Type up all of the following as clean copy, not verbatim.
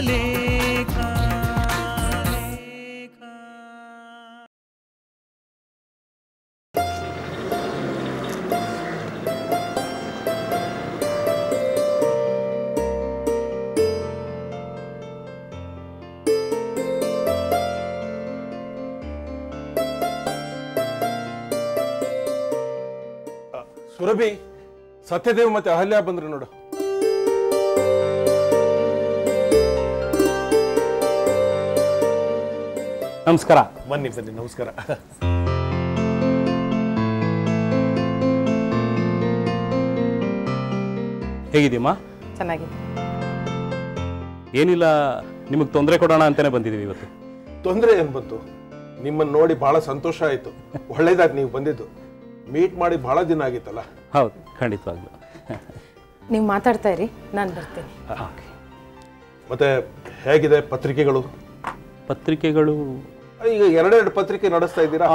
ಲೇಖ. ಸುರಭಿ, ಸತ್ಯದೇವ್ ಮತ್ತೆ ಅಹಲ್ಯ ಬಂದ್ರು ನೋಡು. ನಮಸ್ಕಾರ. ಬನ್ನಿ ಬನ್ನಿ, ನಮಸ್ಕಾರ. ಹೇಗಿದ್ದೀಮ್ಮ? ಚೆನ್ನಾಗಿದೆ. ಏನಿಲ್ಲ, ನಿಮಗೆ ತೊಂದರೆ ಕೊಡೋಣ ಅಂತಾನೆ ಬಂದಿದ್ದೀವಿ ಇವತ್ತು. ತೊಂದರೆ ಏನ್ ಬಂತು? ನಿಮ್ಮನ್ನು ನೋಡಿ ಬಹಳ ಸಂತೋಷ ಆಯ್ತು. ಒಳ್ಳೇದಾಗಿ ನೀವು ಬಂದಿದ್ದು. ಮೀಟ್ ಮಾಡಿ ಬಹಳ ದಿನ ಆಗಿತ್ತಲ್ಲ. ಹೌದು, ಖಂಡಿತವಾಗ್ಲು. ನೀವು ಮಾತಾಡ್ತಾ ಇರಿ, ನಾನು ಬರ್ತೀನಿ. ಮತ್ತೆ ಹೇಗಿದೆ ಪತ್ರಿಕೆಗಳು? ಪತ್ರಿಕೆಗಳು ಈಗ ಎರಡೆರಡು ಪತ್ರಿಕೆ ನಡೆಸ್ತಾ ಇದ್ದೀರಾ?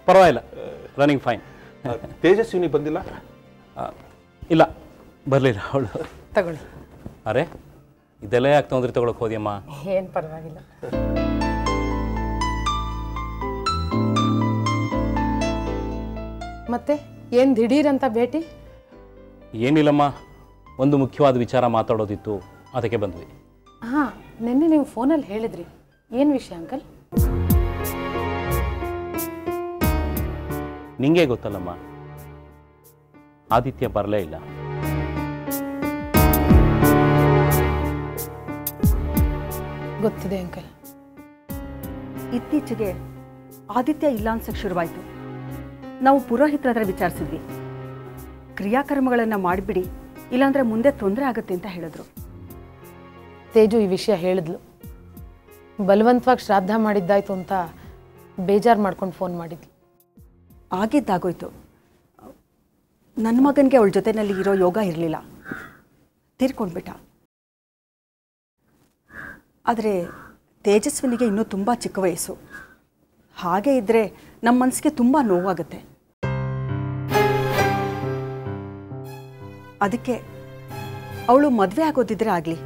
ಪರವಾಗಿಲ್ಲ, ರನ್ನಿಂಗ್ ಫೈನ್. ತೇಜಸ್ವಿನಿ ಬಂದಿಲ್ಲ? ಇಲ್ಲ, ಬರಲಿಲ್ಲ ಅವಳು. ತಗೊಳ್ಳಿ. ಅರೆ, ಇದೆಲ್ಲ ಯಾಕೆ ತೊಂದರೆ ತಗೊಳಕ್ ಹೋದ್ಯಮ್ಮ? ಏನು ಪರವಾಗಿಲ್ಲ. ಮತ್ತೆ ಏನು ದಿಢೀರಂತ ಭೇಟಿ? ಏನಿಲ್ಲಮ್ಮ, ಒಂದು ಮುಖ್ಯವಾದ ವಿಚಾರ ಮಾತಾಡೋದಿತ್ತು, ಅದಕ್ಕೆ ಬಂದ್ವಿ. ಹಾಂ, ನಿನ್ನೆ ನೀವು ಫೋನಲ್ಲಿ ಹೇಳಿದ್ರಿ. ಏನು ವಿಷಯ ಅಂಕಲ್? ನಿಂಗೆ ಗೊತ್ತಲ್ಲಮ್ಮ, ಆದಿತ್ಯ ಬರಲೇ ಇಲ್ಲ. ಗೊತ್ತಿದೆ ಅಂಕಲ್. ಇತ್ತೀಚೆಗೆ ಆದಿತ್ಯ ಇಲ್ಲ ಅನ್ಸಕ್ಕೆ ಶುರುವಾಯಿತು. ನಾವು ಪುರೋಹಿತರ ಹತ್ರ ವಿಚಾರಿಸಿದ್ವಿ. ಕ್ರಿಯಾಕರ್ಮಗಳನ್ನು ಮಾಡಿಬಿಡಿ, ಇಲ್ಲಾಂದರೆ ಮುಂದೆ ತೊಂದರೆ ಆಗುತ್ತೆ ಅಂತ ಹೇಳಿದ್ರು. ತೇಜು ಈ ವಿಷಯ ಹೇಳಿದ್ಲು. ಬಲವಂತವಾಗಿ ಶ್ರಾದ್ದ ಮಾಡಿದ್ದಾಯ್ತು ಅಂತ ಬೇಜಾರು ಮಾಡ್ಕೊಂಡು ಫೋನ್ ಮಾಡಿದ್ಲು. ಆಗಿದ್ದಾಗೋಯ್ತು. ನನ್ನ ಮಗನಿಗೆ ಅವಳ ಜೊತೆಯಲ್ಲಿ ಇರೋ ಯೋಗ ಇರಲಿಲ್ಲ, ತೀರ್ಕೊಂಡ್ಬಿಟ್ಟ. ಆದರೆ ತೇಜಸ್ವಿನಿಗೆ ಇನ್ನೂ ತುಂಬ ಚಿಕ್ಕ ವಯಸ್ಸು. ಹಾಗೆ ಇದ್ದರೆ ನಮ್ಮ ಮನಸ್ಸಿಗೆ ತುಂಬ ನೋವಾಗುತ್ತೆ. ಅದಕ್ಕೆ ಅವಳು ಮದುವೆ ಆಗೋದಿದ್ರೆ ಆಗಲಿ.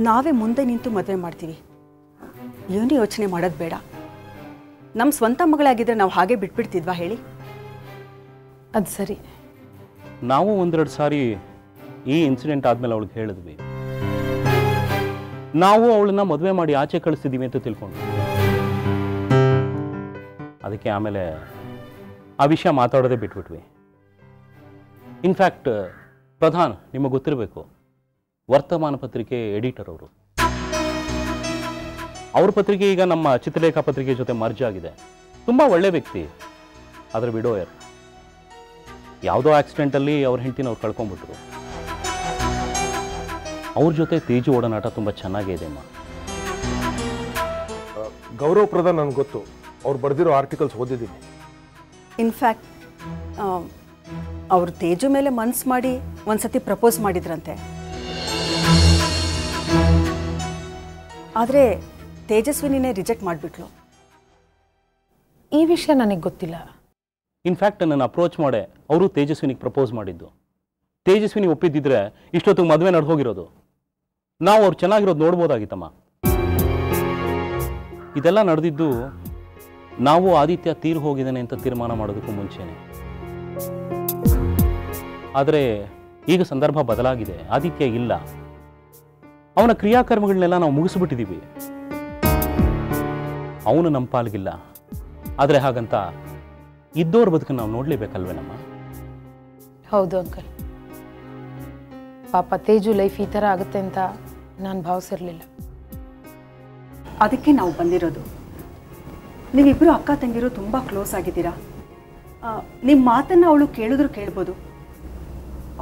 ನಾವೇ ಮುಂದೆ ನಿಂತು ಮದುವೆ ಮಾಡ್ತೀವಿ. ಏನು ಯೋಚನೆ ಮಾಡೋದು ಬೇಡ. ನಮ್ಮ ಸ್ವಂತ ಮಗಳಾಗಿದ್ದರೆ ನಾವು ಹಾಗೆ ಬಿಟ್ಬಿಡ್ತಿದ್ವಾ ಹೇಳಿ? ಅದು ಸರಿ. ನಾವು ಒಂದೆರಡು ಸಾರಿ ಈ ಇನ್ಸಿಡೆಂಟ್ ಆದಮೇಲೆ ಅವಳಿಗೆ ಹೇಳಿದ್ವಿ. ನಾವು ಅವಳನ್ನ ಮದುವೆ ಮಾಡಿ ಆಚೆ ಕಳಿಸ್ತಿದ್ದೀವಿ ಅಂತ ತಿಳ್ಕೊಂಡು, ಅದಕ್ಕೆ ಆಮೇಲೆ ಆ ವಿಷಯ ಮಾತಾಡೋದೇ ಬಿಟ್ಬಿಟ್ವಿ. ಇನ್ಫ್ಯಾಕ್ಟ್ ಪ್ರಧಾನ್, ನಿಮಗೆ ಗೊತ್ತಿರಬೇಕು, ವರ್ತಮಾನ ಪತ್ರಿಕೆ ಎಡಿಟರ್ ಅವರು. ಅವ್ರ ಪತ್ರಿಕೆ ಈಗ ನಮ್ಮ ಚಿತ್ರಲೇಖಾ ಪತ್ರಿಕೆ ಜೊತೆ ಮರ್ಜ್ ಆಗಿದೆ. ತುಂಬ ಒಳ್ಳೆ ವ್ಯಕ್ತಿ, ಆದರೆ ವಿಡೋಯರ್. ಯಾವುದೋ ಆಕ್ಸಿಡೆಂಟಲ್ಲಿ ಅವ್ರ ಹೆಂಡತಿನ ಅವ್ರು ಕಳ್ಕೊಂಡ್ಬಿಟ್ರು. ಅವ್ರ ಜೊತೆ ತೇಜು ಒಡನಾಟ ತುಂಬ ಚೆನ್ನಾಗಿದೆ ಅಮ್ಮ. ಗೌರವ್ ಪ್ರಧಾನ್ ನನಗೆ ಗೊತ್ತು, ಅವ್ರು ಬರೆದಿರೋ ಆರ್ಟಿಕಲ್ಸ್ ಓದಿದ್ದೀನಿ. ಇನ್ಫ್ಯಾಕ್ಟ್ ಅವರು ತೇಜು ಮೇಲೆ ಮನ್ಸು ಮಾಡಿ ಒಂದ್ಸತಿ ಪ್ರಪೋಸ್ ಮಾಡಿದ್ರಂತೆ. ಆದರೆ ತೇಜಸ್ವಿನಿನೇ ರಿಜೆಕ್ಟ್ ಮಾಡಿಬಿಟ್ಲು. ಈ ವಿಷಯ ನನಗೆ ಗೊತ್ತಿಲ್ಲ. ಇನ್ಫ್ಯಾಕ್ಟ್ ನನ್ನ ಅಪ್ರೋಚ್ ಮಾಡೇ ಅವರು ತೇಜಸ್ವಿನಿಗೆ ಪ್ರಪೋಸ್ ಮಾಡಿದ್ದು. ತೇಜಸ್ವಿನಿ ಒಪ್ಪಿದ್ದಿದ್ರೆ ಇಷ್ಟೊತ್ತಿಗೆ ಮದುವೆ ನಡೆದೋಗಿರೋದು. ನಾವು ಅವ್ರು ಚೆನ್ನಾಗಿರೋದು ನೋಡ್ಬೋದಾಗಿತ್ತಮ್ಮ. ಇದೆಲ್ಲ ನಡೆದಿದ್ದು ನಾವು ಆದಿತ್ಯ ತೀರು ಹೋಗಿದ್ದಾನೆ ಅಂತ ತೀರ್ಮಾನ ಮಾಡೋದಕ್ಕೂ ಮುಂಚೆನೆ. ಆದರೆ ಈಗ ಸಂದರ್ಭ ಬದಲಾಗಿದೆ. ಆದಿತ್ಯ ಇಲ್ಲ, ಅವನ ಕ್ರಿಯಾಕರ್ಮಗಳನ್ನೆಲ್ಲ ನಾವು ಮುಗಿಸ್ಬಿಟ್ಟಿದ್ದೀವಿ. ಅವನು ನಮ್ಮ ಪಾಲ್ಗಿಲ್ಲ. ಆದರೆ ಹಾಗಂತ ಇದ್ದೋರ್ ಬದುಕನ್ನು ನಾವು ನೋಡಲೇಬೇಕಲ್ವೇನಮ್ಮ? ಹೌದು ಅಂಕಲ್. ಪಾಪ ತೇಜು ಲೈಫ್ ಈ ಥರ ಆಗುತ್ತೆ ಅಂತ ನಾನು ಭಾವಿಸಿರಲಿಲ್ಲ. ಅದಕ್ಕೆ ನಾವು ಬಂದಿರೋದು. ನೀವಿಬ್ಬರು ಅಕ್ಕ ತಂಗಿರು ತುಂಬ ಕ್ಲೋಸ್ ಆಗಿದ್ದೀರಾ. ನಿಮ್ಮ ಮಾತನ್ನು ಅವಳು ಕೇಳಿದ್ರು ಕೇಳ್ಬೋದು.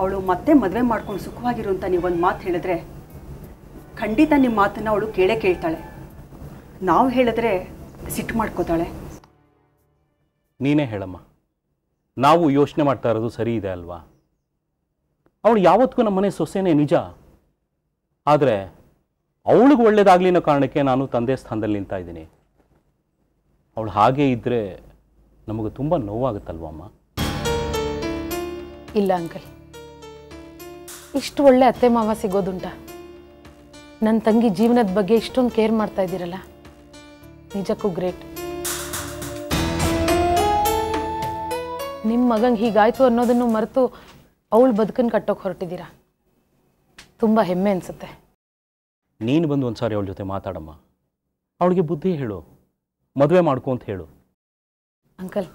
ಅವಳು ಮತ್ತೆ ಮದುವೆ ಮಾಡ್ಕೊಂಡು ಸುಖವಾಗಿರು ಅಂತ ನೀವೊಂದು ಮಾತು ಹೇಳಿದ್ರೆ ಖಂಡಿತ ನಿಮ್ಮ ಮಾತನ್ನು ಅವಳು ಕೇಳ್ತಾಳೆ. ನಾವು ಹೇಳಿದ್ರೆ ಸಿಟ್ಟು ಮಾಡ್ಕೋತಾಳೆ. ನೀನೇ ಹೇಳಮ್ಮ, ನಾವು ಯೋಚನೆ ಮಾಡ್ತಾ ಇರೋದು ಸರಿ ಇದೆ ಅಲ್ವಾ? ಅವಳು ಯಾವತ್ತಿಗೂ ನಮ್ಮನೆ ಸೊಸೆನೇ ನಿಜ. ಆದರೆ ಅವಳಿಗೆ ಒಳ್ಳೇದಾಗಲಿ ಅನ್ನೋ ಕಾರಣಕ್ಕೆ ನಾನು ತಂದೆ ಸ್ಥಾನದಲ್ಲಿ ನಿಂತಾ ಇದ್ದೀನಿ. ಅವಳು ಹಾಗೇ ಇದ್ದರೆ ನಮಗೆ ತುಂಬ ನೋವಾಗುತ್ತಲ್ವ ಅಮ್ಮ? ಇಲ್ಲ ಅಂಕಲ್, ಇಷ್ಟು ಒಳ್ಳೆ ಅತ್ತೆ ಮಾವ ಸಿಗೋದುಂಟ? ನನ್ನ ತಂಗಿ ಜೀವನದ ಬಗ್ಗೆ ಇಷ್ಟೊಂದು ಕೇರ್ ಮಾಡ್ತಾ ಇದ್ದೀರಲ್ಲ, ನಿಜಕ್ಕೂ ಗ್ರೇಟ್. ನಿಮ್ಮ ಮಗಂಗೆ ಹೀಗಾಯ್ತು ಅನ್ನೋದನ್ನು ಮರೆತು ಅವಳು ಬದುಕನ್ನು ಕಟ್ಟೋಕೆ ಹೊರಟಿದ್ದೀರಾ. ತುಂಬ ಹೆಮ್ಮೆ ಅನಿಸುತ್ತೆ. ನೀನು ಬಂದು ಒಂದು ಸಾರಿ ಅವಳ ಜೊತೆ ಮಾತಾಡಮ್ಮ, ಅವಳಿಗೆ ಬುದ್ಧಿ ಹೇಳು, ಮದುವೆ ಮಾಡ್ಕೊ ಅಂತ ಹೇಳು. ಅಂಕಲ್,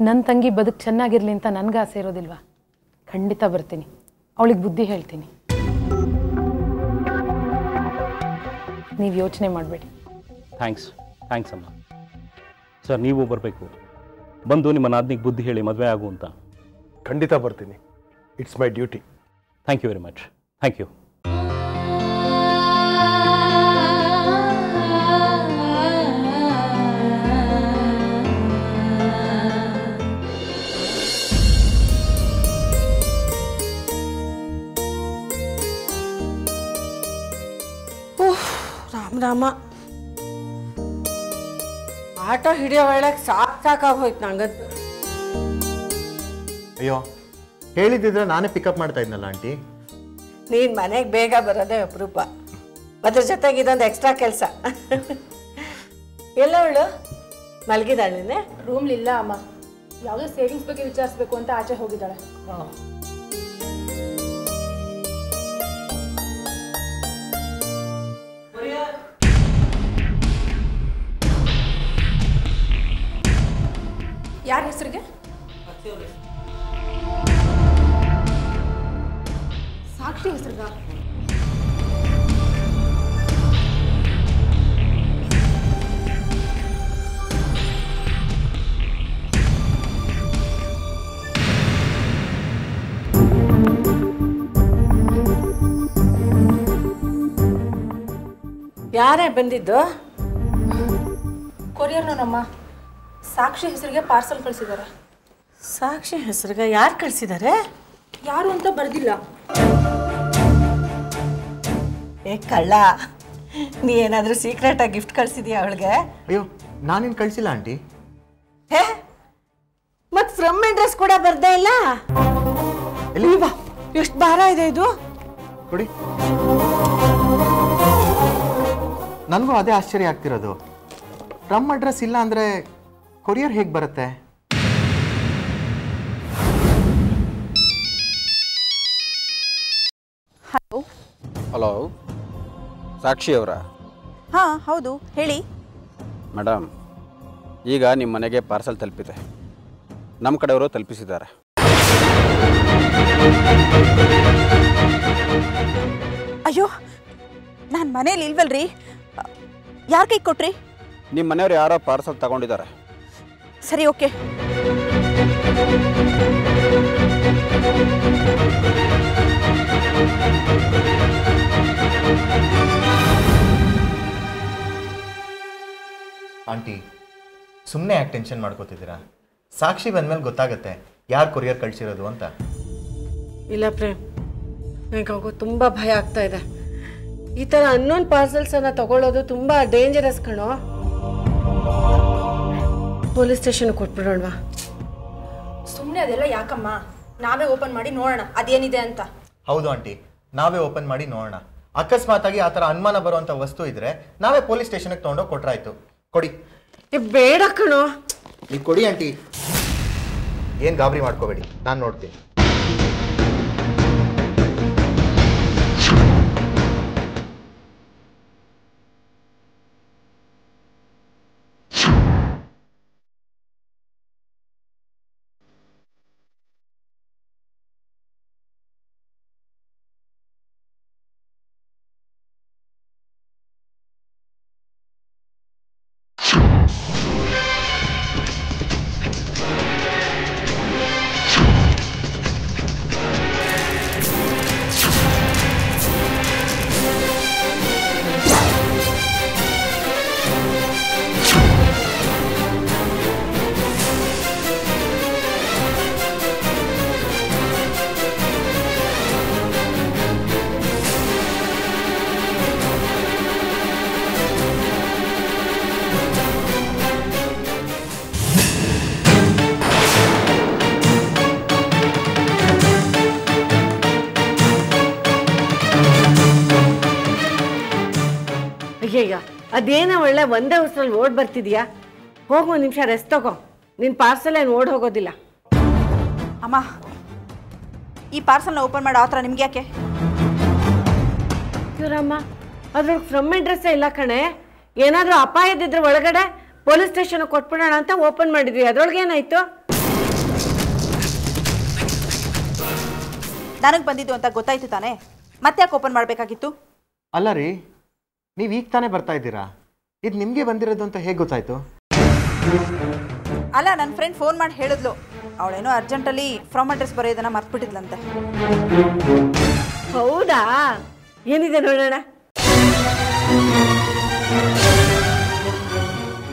ನನ್ನ ತಂಗಿ ಬದುಕು ಚೆನ್ನಾಗಿರಲಿ ಅಂತ ನನಗೆ ಆಸೆ ಇರೋದಿಲ್ವಾ? ಖಂಡಿತ ಬರ್ತೀನಿ, ಅವಳಿಗೆ ಬುದ್ಧಿ ಹೇಳ್ತೀನಿ. ನೀವು ಯೋಚನೆ ಮಾಡಬೇಡಿ. ಥ್ಯಾಂಕ್ಸ್ ಅಮ್ಮ. ಸರ್, ನೀವು ಬರಬೇಕು, ಬಂದು ನಿಮ್ಮ ನಾದ್ನಿಗೆ ಬುದ್ಧಿ ಹೇಳಿ ಮದುವೆ ಆಗು ಅಂತ. ಖಂಡಿತ ಬರ್ತೀನಿ. It's my duty. Thank you very much. Thank you. Rama, auto ಹಿಡಿಯೋ ಒಳಗೆ ಸಾಕಾಗಿ ಹೋಯ್ತು ನಂಗಂತೂ. ಅಯ್ಯೋ, ಹೇಳಿದ್ದಿದ್ರೆ ನಾನೇ ಪಿಕಪ್ ಮಾಡ್ತಾ ಇದ್ನಲ್ಲ ಆಂಟಿ. ನೀನು ಮನೆಗೆ ಬೇಗ ಬರೋದೇ ಅಪರೂಪ, ಅದ್ರ ಜೊತೆಗೆ ಇದೊಂದು ಎಕ್ಸ್ಟ್ರಾ ಕೆಲಸ. ಎಲ್ಲವಳು ಮಲಗಿದಾಳೆ? ರೂಮ್ಲಿಲ್ಲ ಅಮ್ಮ, ಯಾವುದೋ ಸೇವಿಂಗ್ಸ್ ಬಗ್ಗೆ ವಿಚಾರಿಸ್ಬೇಕು ಅಂತ ಆಚೆ ಹೋಗಿದ್ದಾಳೆ. ಯಾರ ಹೆಸರಿಗೆ? ಸಾಕ್ಷಿ ಹೆಸರಿಗ? ಯಾರೇ ಬಂದಿದ್ದು? ಕೊರಿಯರ್ನಮ್ಮ ಸಾಕ್ಷಿ ಹೆಸರಿಗೆ ಪಾರ್ಸಲ್ ಕಳಿಸಿದ್ದಾರೆ. ಸಾಕ್ಷಿ ಹೆಸರಿಗೆ ಯಾರು ಕಳಿಸಿದ್ದಾರೆ? ಯಾರು ಅಂತ ಬರ್ದಿಲ್ಲ. ಏ ಕಳ್ಳ, ನೀ ಏನಾದರೂ ಸೀಕ್ರೆಟಾಗಿ ಗಿಫ್ಟ್ ಕಳಿಸಿದ್ಯಾ ಅವಳಿಗೆ? ಅಯ್ಯೋ, ನಾನೇನು ಕಳಿಸಿಲ್ಲ ಆಂಟಿ. ಹೇ, ಮತ್ತು ಫ್ರಮ್ ಅಡ್ರೆಸ್ ಕೂಡ ಬರ್ದೇ ಇಲ್ಲ? ಎಲ್ಲಿವಾ? ಎಷ್ಟು ಭಾರ ಇದೆ ಇದು? ಕೊಡಿ. ನನಗೂ ಅದೇ ಆಶ್ಚರ್ಯ ಆಗ್ತಿರೋದು. ಫ್ರಮ್ ಅಡ್ರೆಸ್ ಇಲ್ಲ ಅಂದರೆ ಕೊರಿಯರ್ ಹೇಗೆ ಬರುತ್ತೆ? ಹಲೋ ಹಲೋ, ಸಾಕ್ಷಿ ಅವರ? ಹಾಂ ಹೌದು, ಹೇಳಿ. ಮೇಡಮ್, ಈಗ ನಿಮ್ಮ ಮನೆಗೆ ಪಾರ್ಸಲ್ ತಲುಪಿದೆ. ನಮ್ಮ ಕಡೆಯವರು ತಲುಪಿಸಿದ್ದಾರೆ. ಅಯ್ಯೋ, ನಾನು ಮನೇಲಿ ಇಲ್ವಲ್ರಿ, ಯಾರ ಕೈ ಕೊಟ್ರಿ? ನಿಮ್ಮ ಮನೆಯವರು ಯಾರೋ ಪಾರ್ಸಲ್ ತಗೊಂಡಿದ್ದಾರೆ. ಸರಿ, ಓಕೆ. ಆಂಟಿ, ಸುಮ್ಮನೆ ಯಾಕೆ ಟೆನ್ಷನ್ ಮಾಡ್ಕೋತಿದ್ದೀರಾ? ಸಾಕ್ಷಿ ಬಂದಮೇಲೆ ಗೊತ್ತಾಗುತ್ತೆ ಯಾರು ಕೊರಿಯರ್ ಕಳಿಸಿರೋದು ಅಂತ. ಇಲ್ಲ ಪ್ರೇಮ್, ನನಗೆ ತುಂಬ ಭಯ ಆಗ್ತಾ ಇದೆ. ಈ ಥರ ಅನ್ನೋನ್ ಪಾರ್ಸಲ್ಸನ್ನು ತಗೊಳ್ಳೋದು ತುಂಬ ಡೇಂಜರಸ್ ಕಣೋ. ಪೊಲೀಸ್ ಸ್ಟೇಷನ್ಗೆ ಕೊಟ್ಬಿಡೋಣವಾ? ಸುಮ್ಮನೆ ಅದೆಲ್ಲ ಯಾಕಮ್ಮ, ನಾವೇ ಓಪನ್ ಮಾಡಿ ನೋಡೋಣ ಅದೇನಿದೆ ಅಂತ. ಹೌದು ಆಂಟಿ, ನಾವೇ ಓಪನ್ ಮಾಡಿ ನೋಡೋಣ. ಅಕಸ್ಮಾತಾಗಿ ಆ ಥರ ಅನುಮಾನ ಬರುವಂಥ ವಸ್ತು ಇದ್ರೆ ನಾವೇ ಪೊಲೀಸ್ ಸ್ಟೇಷನ್ಗೆ ತೊಗೊಂಡೋಗಿ ಕೊಟ್ರಾಯ್ತು. ಕೊಡಿ. ಬೇಡ ಕಣೋ. ನೀವು ಕೊಡಿ ಆಂಟಿ, ಏನು ಗಾಬರಿ ಮಾಡ್ಕೋಬೇಡಿ, ನಾನು ನೋಡ್ತೀನಿ. ಅಯ್ಯಯ್ಯ ಅದೇನೋ ಒಳ್ಳೆ ಒಂದೇ ಉಸಿರಲ್ಲಿ ಓಡ್ ಬರ್ತಿದ್ಯಾ? ಹೋಗು, 1 ನಿಮಿಷ ರೆಸ್ಟ್ ತಗೋ. ನಿನ್ನ ಪಾರ್ಸಲ್ ಏನು ಓಡ್ ಹೋಗೋದಿಲ್ಲ. ಅಮ್ಮ, ಈ ಪಾರ್ಸಲ್ನ ಓಪನ್ ಮಾಡೋ ಆ ಥರ ನಿಮ್ಗೆ ಯಾಕೆ? ಇವರಮ್ಮ, ಅದ್ರೊಳಗೆ ಫ್ರಮ್ ಅಡ್ರೆಸ್ಸೇ ಇಲ್ಲ ಕಣೆ. ಏನಾದರೂ ಅಪಾಯದಿದ್ರೆ ಒಳಗಡೆ ಪೊಲೀಸ್ ಸ್ಟೇಷನ್ ಕೊಟ್ಬಿಡೋಣ ಅಂತ ಓಪನ್ ಮಾಡಿದ್ವಿ. ಅದ್ರೊಳಗೆ ಏನಾಯ್ತು? ನನಗೆ ಬಂದಿದ್ದು ಅಂತ ಗೊತ್ತಾಯ್ತು ತಾನೇ, ಮತ್ತೆ ಯಾಕೆ ಓಪನ್ ಮಾಡಬೇಕಾಗಿತ್ತು? ಅಲ್ಲ ರೀ, ನೀವು ಈಗ ತಾನೇ ಬರ್ತಾ ಇದ್ದೀರಾ, ಇದು ನಿಮಗೆ ಬಂದಿರೋದು ಅಂತ ಹೇಗೆ ಗೊತ್ತಾಯ್ತು? ಅಲ್ಲ, ನನ್ನ ಫ್ರೆಂಡ್ ಫೋನ್ ಮಾಡಿ ಹೇಳಿದ್ಲು, ಅವಳೇನೋ ಅರ್ಜೆಂಟಲ್ಲಿ ಫ್ರಮ್ ಅಡ್ರೆಸ್ ಬರೆಯೋದನ್ನ ಮರ್ತ್ಬಿಟ್ಟಿದ್ಲಂತೆ. ಹೌದಾ? ಏನಿದೆ ನೋಡೋಣ.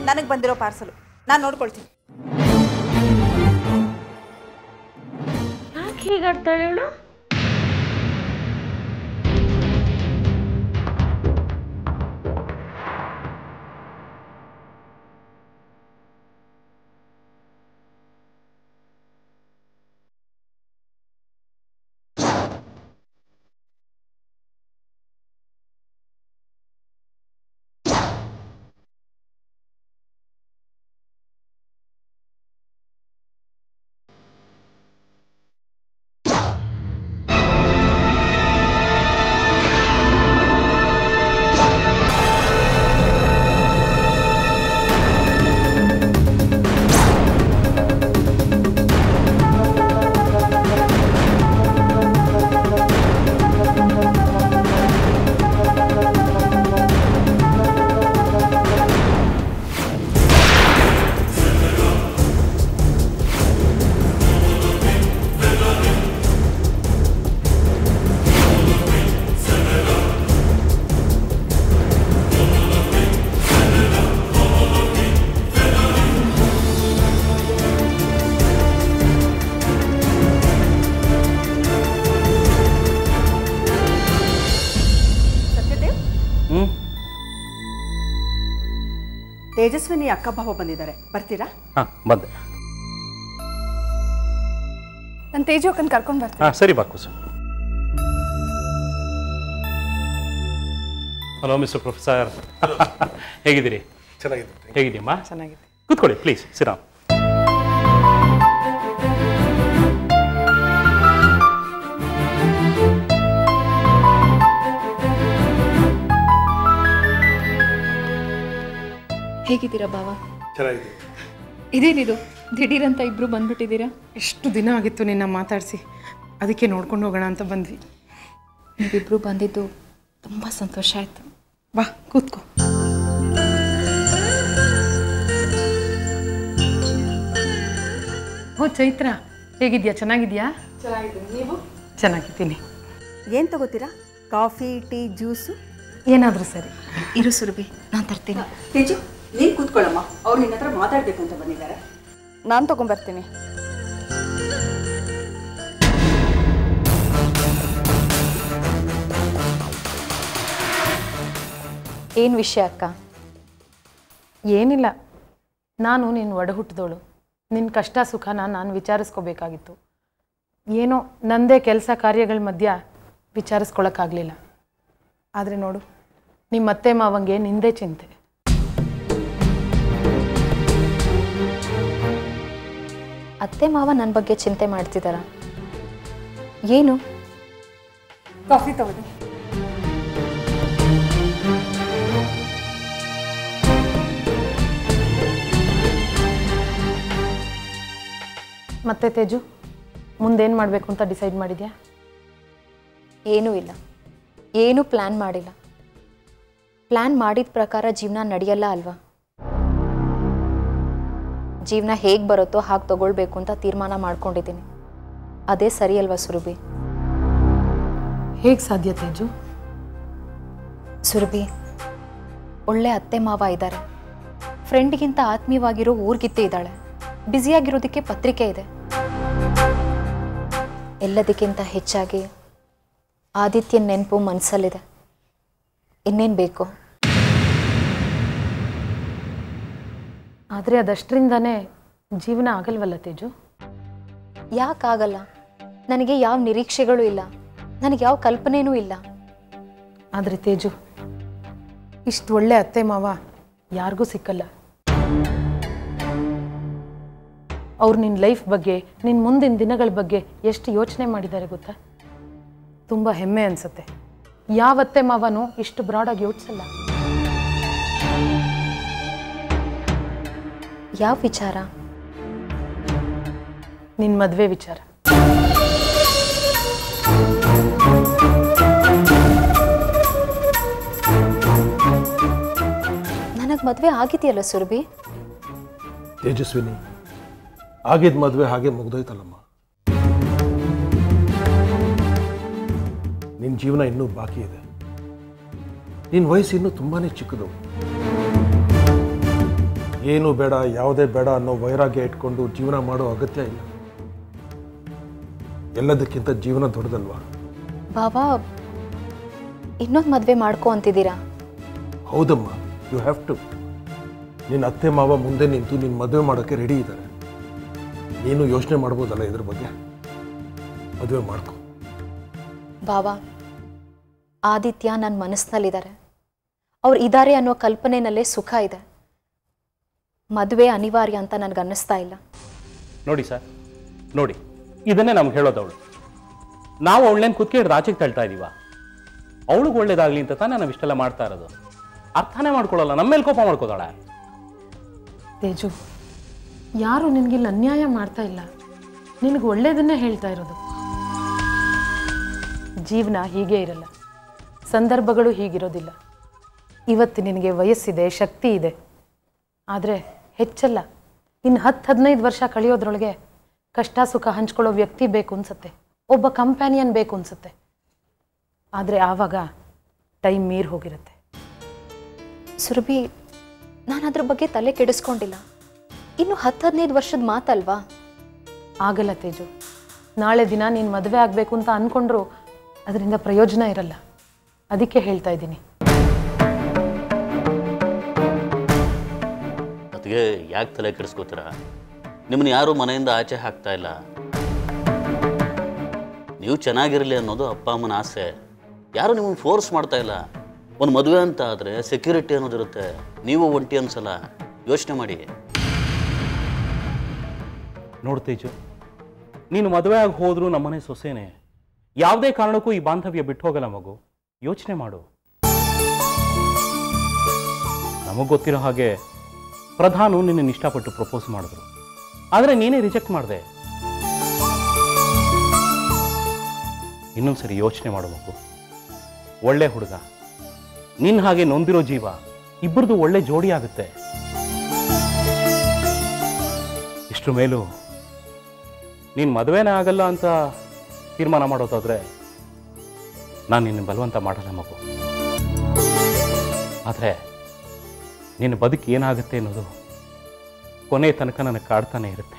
ನನಗೆ ಬಂದಿರೋ ಪಾರ್ಸಲು ನಾನು ನೋಡ್ಕೊಳ್ತೀನಿ. ಯಾಕೆ ಹೀಗಾಡ್ತಾಳೆ ಹೇಳು? ತೇಜಸ್ವಿನಿ ಅಕ್ಕ ಭಾವ ಬಂದಿದ್ದಾರೆ, ಬರ್ತೀರಾ? ಹಾಂ, ಬಂದೆ. ನಾನು ತೇಜು ಅಕ್ಕನ ಕರ್ಕೊಂಡು ಬರ್ತೀನಿ. ಹಾಂ, ಸರಿ ಬಾಕು ಸರ್. ಹಲೋ ಮಿಸ್ಟರ್ ಪ್ರೊಫೆಸರ್, ಹೇಗಿದ್ದೀರಿ? ಚೆನ್ನಾಗಿದೆ. ಹೇಗಿದ್ದೀಯಮ್ಮ? ಚೆನ್ನಾಗಿದೆ. ಕೂತ್ಕೊಳ್ಳಿ ಪ್ಲೀಸ್, ಸಿರಾಮ್. ಹೇಗಿದ್ದೀರಾ ಬಾವ? ಚೆನ್ನಾಗಿದೆ. ಇದೇನಿದು ದಿಢೀರಂತ ಇಬ್ರು ಬಂದ್ಬಿಟ್ಟಿದ್ದೀರಾ? ಎಷ್ಟು ದಿನ ಆಗಿತ್ತು ನಿನ್ನ ಮಾತಾಡಿಸಿ, ಅದಕ್ಕೆ ನೋಡ್ಕೊಂಡು ಹೋಗೋಣ ಅಂತ ಬಂದ್ವಿ. ನೀವಿಬ್ರು ಬಂದಿದ್ದು ತುಂಬ ಸಂತೋಷ ಆಯಿತು. ಬಾ ಕೂತ್ಕೋ. ಓ ಚೈತ್ರ, ಹೇಗಿದ್ಯಾ? ಚೆನ್ನಾಗಿದ್ಯಾ? ಚೆನ್ನಾಗಿದ್ದೀನಿ. ನೀವು? ಚೆನ್ನಾಗಿದ್ದೀನಿ. ಏನು ತಗೋತೀರಾ? Coffee, tea, juice? ಏನಾದರೂ ಸರಿ. ಇರು ಸುರಭಿ, ನಾನು ತರ್ತೀನಿ. ತೇಜು, ನೀನು ಕೂತ್ಕೊಳ್ಳಮ್ಮ, ಅವ್ರು ನಿನ್ನ ಹತ್ರ ಮಾತಾಡಬೇಕು ಅಂತ ಬಂದಿದ್ದಾರೆ. ನಾನು ತೊಗೊಂಬರ್ತೀನಿ. ಏನು ವಿಷಯ ಅಕ್ಕ? ಏನಿಲ್ಲ, ನಾನು ನಿನ್ನ ಒಡಹುಟ್ಟಿದೋಳು. ನಿನ್ನ ಕಷ್ಟ ಸುಖನ ನಾನು ವಿಚಾರಿಸ್ಕೋಬೇಕಾಗಿತ್ತು. ಏನೋ ನನ್ನದೇ ಕೆಲಸ ಕಾರ್ಯಗಳ ಮಧ್ಯ ವಿಚಾರಿಸ್ಕೊಳಕ್ಕಾಗಲಿಲ್ಲ. ಆದರೆ ನೋಡು, ನಿಮ್ಮ ಅತ್ತೆ ಮಾವಂಗೆ ನಿಂದೇ ಚಿಂತೆ. ಅತ್ತೆ ಮಾವ ನನ್ನ ಬಗ್ಗೆ ಚಿಂತೆ ಮಾಡ್ತಿದ್ದಾರಾ? ಏನು? ಕಾಫಿ ತಗೊಳ್ಳಿ. ಮತ್ತೆ ತೇಜು, ಮುಂದೇನು ಮಾಡಬೇಕು ಅಂತ ಡಿಸೈಡ್ ಮಾಡಿದ್ಯಾ? ಏನೂ ಇಲ್ಲ, ಏನೂ ಪ್ಲ್ಯಾನ್ ಮಾಡಿಲ್ಲ. ಪ್ಲ್ಯಾನ್ ಮಾಡಿದ ಪ್ರಕಾರ ಜೀವನ ನಡೆಯಲ್ಲ ಅಲ್ವಾ? ಜೀವನ ಹೇಗೆ ಬರುತ್ತೋ ಹಾಗೆ ತಗೊಳ್ಬೇಕು ಅಂತ ತೀರ್ಮಾನ ಮಾಡ್ಕೊಂಡಿದ್ದೀನಿ. ಅದೇ ಸರಿ ಅಲ್ವಾ ಸುರಭಿ? ಹೇಗೆ ಸಾಧ್ಯ ತೇಜು? ಸುರಭಿ, ಒಳ್ಳೆ ಅತ್ತೆ ಮಾವ ಇದ್ದಾರೆ, ಫ್ರೆಂಡ್ಗಿಂತ ಆತ್ಮೀಯವಾಗಿರೋ ಊರ್ಗಿತ್ತೆ ಇದ್ದಾಳೆ, ಬ್ಯುಸಿಯಾಗಿರೋದಕ್ಕೆ ಪತ್ರಿಕೆ ಇದೆ. ಎಲ್ಲದಕ್ಕಿಂತ ಹೆಚ್ಚಾಗಿ ಆದಿತ್ಯನ ನೆನಪು ಮನಸ್ಸಲ್ಲಿದೆ. ಇನ್ನೇನು ಬೇಕು? ಆದರೆ ಅದಷ್ಟರಿಂದನೇ ಜೀವನ ಆಗಲ್ವಲ್ಲ ತೇಜು? ಯಾಕಾಗಲ್ಲ? ನನಗೆ ಯಾವ ನಿರೀಕ್ಷೆಗಳು ಇಲ್ಲ, ನನಗೆ ಯಾವ ಕಲ್ಪನೆಯೂ ಇಲ್ಲ. ಆದರೆ ತೇಜು, ಇಷ್ಟು ಒಳ್ಳೆ ಅತ್ತೆ ಮಾವ ಯಾರಿಗೂ ಸಿಕ್ಕಲ್ಲ. ಅವ್ರು ನಿನ್ನ ಲೈಫ್ ಬಗ್ಗೆ, ನಿನ್ನ ಮುಂದಿನ ದಿನಗಳ ಬಗ್ಗೆ ಎಷ್ಟು ಯೋಚನೆ ಮಾಡಿದ್ದಾರೆ ಗೊತ್ತಾ? ತುಂಬ ಹೆಮ್ಮೆ ಅನಿಸುತ್ತೆ. ಯಾವ ಅತ್ತೆ ಮಾವನೂ ಇಷ್ಟು ಬ್ರಾಡಾಗಿ ಯೋಚಿಸಲ್ಲ. ಯಾವ ವಿಚಾರ? ನಿನ್ನ ಮದುವೆ ವಿಚಾರ. ನನಗೆ ಮದುವೆ ಆಗಿದೆಯಲ್ಲ ಸುರಭಿ. ತೇಜಸ್ವಿನಿ, ಆಗಿದ್ದ ಮದುವೆ ಹಾಗೆ ಮುಗ್ದೋಯ್ತಲ್ಲಮ್ಮ. ನಿನ್ನ ಜೀವನ ಇನ್ನೂ ಬಾಕಿ ಇದೆ. ನಿನ್ನ ವಯಸ್ಸು ಇನ್ನೂ ತುಂಬಾನೇ ಚಿಕ್ಕದು. ಏನು ಬೇಡ, ಯಾವುದೇ ಬೇಡ ಅನ್ನೋ ವೈರಾಗ್ಯ ಇಟ್ಕೊಂಡು ಜೀವನ ಮಾಡೋ ಅಗತ್ಯ ಇಲ್ಲ. ಎಲ್ಲದಕ್ಕಿಂತ ಜೀವನ ದೊಡ್ಡದಲ್ವಾ? ಬಾಬಾ, ಇನ್ನೊಂದು ಮದುವೆ ಮಾಡ್ಕೊ ಅಂತಿದ್ದೀರಾ? ಹೌದಮ್ಮ, ಯು ಹ್ಯಾವ್ ಟು. ನಿನ್ನ ಅತ್ತೆ ಮಾವ ಮುಂದೆ ನಿಂತು ನಿನ್ನ ಮದುವೆ ಮಾಡೋಕ್ಕೆ ರೆಡಿ ಇದ್ದಾರೆ. ನೀನು ಯೋಚನೆ ಮಾಡ್ಬೋದಲ್ಲ ಇದ್ರ ಬಗ್ಗೆ? ಮದುವೆ ಮಾಡ್ಕೊ. ಬಾಬಾ, ಆದಿತ್ಯ ನನ್ನ ಮನಸ್ಸಿನಲ್ಲಿದ್ದಾರೆ. ಅವ್ರು ಇದ್ದಾರೆ ಅನ್ನೋ ಕಲ್ಪನೆಯಲ್ಲೇ ಸುಖ ಇದೆ. ಮದುವೆ ಅನಿವಾರ್ಯ ಅಂತ ನನಗೆ ಅನ್ನಿಸ್ತಾ ಇಲ್ಲ. ನೋಡಿ ಸರ್, ನೋಡಿ, ಇದನ್ನೇ ನಮ್ಗೆ ಹೇಳೋದು ಅವಳು. ನಾವು ಅವಳನ್ನೇನು ಕುತ್ಕೇಳಿ ರಾಜಿಗೆ ತಳ್ತಾ ಇದ್ದೀವ? ಅವಳಿಗೆ ಒಳ್ಳೇದಾಗ್ಲಿ ಅಂತ ತಾನೇ ನಾವು ಇಷ್ಟೆಲ್ಲ ಮಾಡ್ತಾ ಇರೋದು. ಅರ್ಥನೇ ಮಾಡ್ಕೊಳ್ಳಲ್ಲ, ನಮ್ಮ ಮೇಲೆ ಕೋಪ ಮಾಡ್ಕೋತಾಳೆ. ತೇಜು, ಯಾರು ನಿನಗಿಲ್ಲಿ ಅನ್ಯಾಯ ಮಾಡ್ತಾ ಇಲ್ಲ. ನಿನಗೆ ಒಳ್ಳೇದನ್ನೇ ಹೇಳ್ತಾ ಇರೋದು. ಜೀವನ ಹೀಗೆ ಇರಲ್ಲ, ಸಂದರ್ಭಗಳು ಹೀಗಿರೋದಿಲ್ಲ. ಇವತ್ತು ನಿನಗೆ ವಯಸ್ಸಿದೆ, ಶಕ್ತಿ ಇದೆ, ಆದರೆ ಹೆಚ್ಚಲ್ಲ. ಇನ್ನು 10-15 ವರ್ಷ ಕಳೆಯೋದ್ರೊಳಗೆ ಕಷ್ಟ ಸುಖ ಹಂಚ್ಕೊಳ್ಳೋ ವ್ಯಕ್ತಿ ಬೇಕು ಅನ್ಸುತ್ತೆ, ಒಬ್ಬ ಕಂಪ್ಯಾನಿಯನ್ ಬೇಕು ಅನ್ಸುತ್ತೆ. ಆದರೆ ಆವಾಗ ಟೈಮ್ ಮೀರಿ ಹೋಗಿರುತ್ತೆ. ಸುರಭಿ, ನಾನು ಅದ್ರ ಬಗ್ಗೆ ತಲೆ ಕೆಡಿಸ್ಕೊಂಡಿಲ್ಲ. ಇನ್ನು 10-15 ವರ್ಷದ ಮಾತಲ್ವಾ? ಆಗಲ್ಲ ತೇಜು. ನಾಳೆ ದಿನ ನೀನು ಮದುವೆ ಆಗಬೇಕು ಅಂತ ಅಂದ್ಕೊಂಡ್ರು ಅದರಿಂದ ಪ್ರಯೋಜನ ಇರಲ್ಲ. ಅದಕ್ಕೆ ಹೇಳ್ತಾ ಇದ್ದೀನಿ. ಅದಕ್ಕೆ ಯಾಕೆ ತಲೆ ಕೆಡಿಸ್ಕೋತೀರ? ನಿಮ್ಮನ್ನ ಯಾರು ಮನೆಯಿಂದ ಆಚೆ ಹಾಕ್ತಾ ಇಲ್ಲ. ನೀವು ಚೆನ್ನಾಗಿರಲಿ ಅನ್ನೋದು ಅಪ್ಪ ಅಮ್ಮನ ಆಸೆ. ಯಾರು ನಿಮ್ಮನ್ನು ಫೋರ್ಸ್ ಮಾಡ್ತಾ ಇಲ್ಲ. ಒಂದು ಮದುವೆ ಅಂತ ಆದರೆ ಸೆಕ್ಯೂರಿಟಿ ಅನ್ನೋದಿರುತ್ತೆ. ನೀವು ಒಂಟಿ ಅನ್ಸಲ್ಲ. ಯೋಚನೆ ಮಾಡಿ. ನೋಡ್ತೇಜು, ನೀನು ಮದುವೆ ಆಗಿ ಹೋದ್ರೂ ನಮ್ಮನೆ ಸೊಸೆನೆ. ಯಾವುದೇ ಕಾರಣಕ್ಕೂ ಈ ಬಾಂಧವ್ಯ ಬಿಟ್ಟು ಹೋಗಲ್ಲ ಮಗು. ಯೋಚನೆ ಮಾಡು. ನಮಗೆ ಗೊತ್ತಿರೋ ಹಾಗೆ ಪ್ರಧಾನು ನಿನ್ನ ಇಷ್ಟಪಟ್ಟು ಪ್ರಪೋಸ್ ಮಾಡಿದ್ರು, ಆದರೆ ನೀನೇ ರಿಜೆಕ್ಟ್ ಮಾಡಿದೆ. ಇನ್ನೊಂದ್ಸರಿ ಯೋಚನೆ ಮಾಡು ಮಗು. ಒಳ್ಳೆ ಹುಡುಗ, ನಿನ್ನ ಹಾಗೆ ನೊಂದಿರೋ ಜೀವ, ಇಬ್ಬರದು ಒಳ್ಳೆ ಜೋಡಿ ಆಗುತ್ತೆ. ಇಷ್ಟರ ಮೇಲೂ ನೀನು ಮದುವೆನೇ ಆಗಲ್ಲ ಅಂತ ತೀರ್ಮಾನ ಮಾಡೋದಾದ್ರೆ ನಾನು ನಿನ್ನ ಬಲವಂತ ಮಾಡಲ್ಲ ಮಗು. ಆದರೆ ನಿನ್ನ ಬದುಕು ಏನಾಗುತ್ತೆ ಅನ್ನೋದು ಕೊನೆ ತನಕ ನನಗೆ ಕಾಡ್ತಾನೆ ಇರುತ್ತೆ.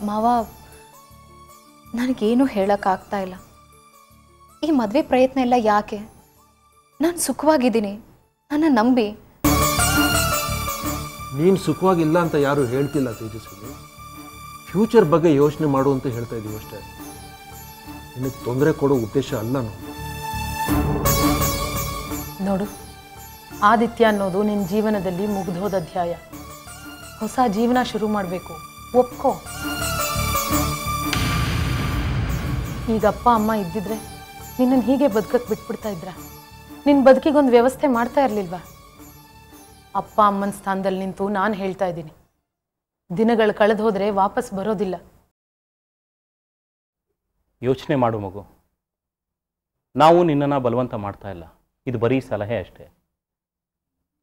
ಮಾವ, ನನಗೇನು ಹೇಳೋಕ್ಕಾಗ್ತಾ ಇಲ್ಲ. ಈ ಮದುವೆ ಪ್ರಯತ್ನ ಎಲ್ಲ ಯಾಕೆ? ನಾನು ಸುಖವಾಗಿದ್ದೀನಿ, ನನ್ನ ನಂಬಿ. ನೀನು ಸುಖವಾಗಿಲ್ಲ ಅಂತ ಯಾರು ಹೇಳ್ತಿಲ್ಲ ತೇಜಸ್ವಿನಿ. ಫ್ಯೂಚರ್ ಬಗ್ಗೆ ಯೋಚನೆ ಮಾಡು ಅಂತ ಹೇಳ್ತಾ ಇದ್ದೀವಿ ಅಷ್ಟೇ. ನಿನಗೆ ತೊಂದರೆ ಕೊಡೋ ಉದ್ದೇಶ ಅಲ್ಲ ನಾವು. ನೋಡು, ಆದಿತ್ಯ ಅನ್ನೋದು ನಿನ್ನ ಜೀವನದಲ್ಲಿ ಮುಗಿದೋದ ಅಧ್ಯಾಯ. ಹೊಸ ಜೀವನ ಶುರು ಮಾಡಬೇಕು, ಒಪ್ಕೋ. ಈಗ ಅಪ್ಪ ಅಮ್ಮ ಇದ್ದಿದ್ರೆ ನಿನ್ನನ್ನು ಹೀಗೆ ಬದುಕಕ್ಕೆ ಬಿಟ್ಬಿಡ್ತಾ ಇದ್ರ? ನಿನ್ನ ಬದುಕಿಗೊಂದು ವ್ಯವಸ್ಥೆ ಮಾಡ್ತಾ ಇರಲಿಲ್ವಾ? ಅಪ್ಪ ಅಮ್ಮನ ಸ್ಥಾನದಲ್ಲಿ ನಿಂತು ನಾನು ಹೇಳ್ತಾ ಇದ್ದೀನಿ, ದಿನಗಳು ಕಳೆದು ಹೋದರೆ ವಾಪಸ್ ಬರೋದಿಲ್ಲ. ಯೋಚನೆ ಮಾಡು ಮಗು. ನಾವು ನಿನ್ನನ್ನು ಬಲವಂತ ಮಾಡ್ತಾ ಇಲ್ಲ, ಇದು ಬರೀ ಸಲಹೆ ಅಷ್ಟೇ.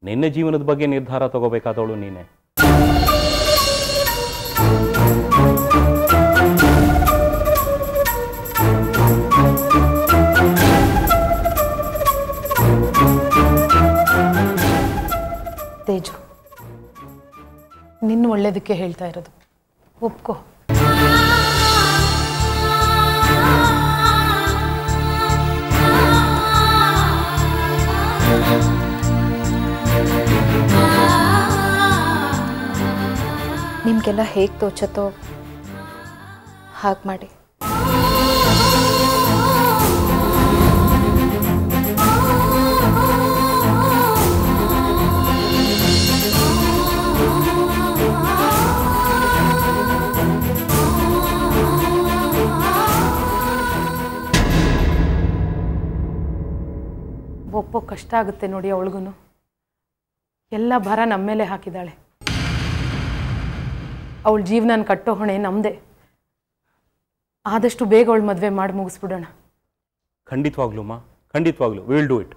ನಿನ್ನ ಜೀವನದ ಬಗ್ಗೆ ನಿರ್ಧಾರ ತಗೋಬೇಕಾದವಳು ನೀನೇ. ತೇಜು, ನಿನ್ನ ಒಳ್ಳೇದಕ್ಕೆ ಹೇಳ್ತಾ ಇರೋದು, ಒಪ್ಕೋ. ನಿಮಗೆಲ್ಲ ಹೇಗೆ ತೋಚತ್ತೋ ಹಾಗೆ ಮಾಡಿ. ಒಪ್ಪೋ ಕಷ್ಟ ಆಗುತ್ತೆ ನೋಡಿ ಅವಳಿಗೂ. ಎಲ್ಲ ಭಾರ ನಮ್ಮ ಮೇಲೆ ಹಾಕಿದ್ದಾಳೆ. ಅವಳ ಜೀವನ ಕಟ್ಟೋ ಹೊಣೆ ನಮ್ಮದೇ. ಆದಷ್ಟು ಬೇಗ ಅವಳು ಮದುವೆ ಮಾಡಿ ಮುಗಿಸ್ಬಿಡೋಣ. ಖಂಡಿತವಾಗ್ಲೂ ಅಮ್ಮ, ಖಂಡಿತವಾಗ್ಲೂ ವಿಲ್ ಡೂ ಇಟ್.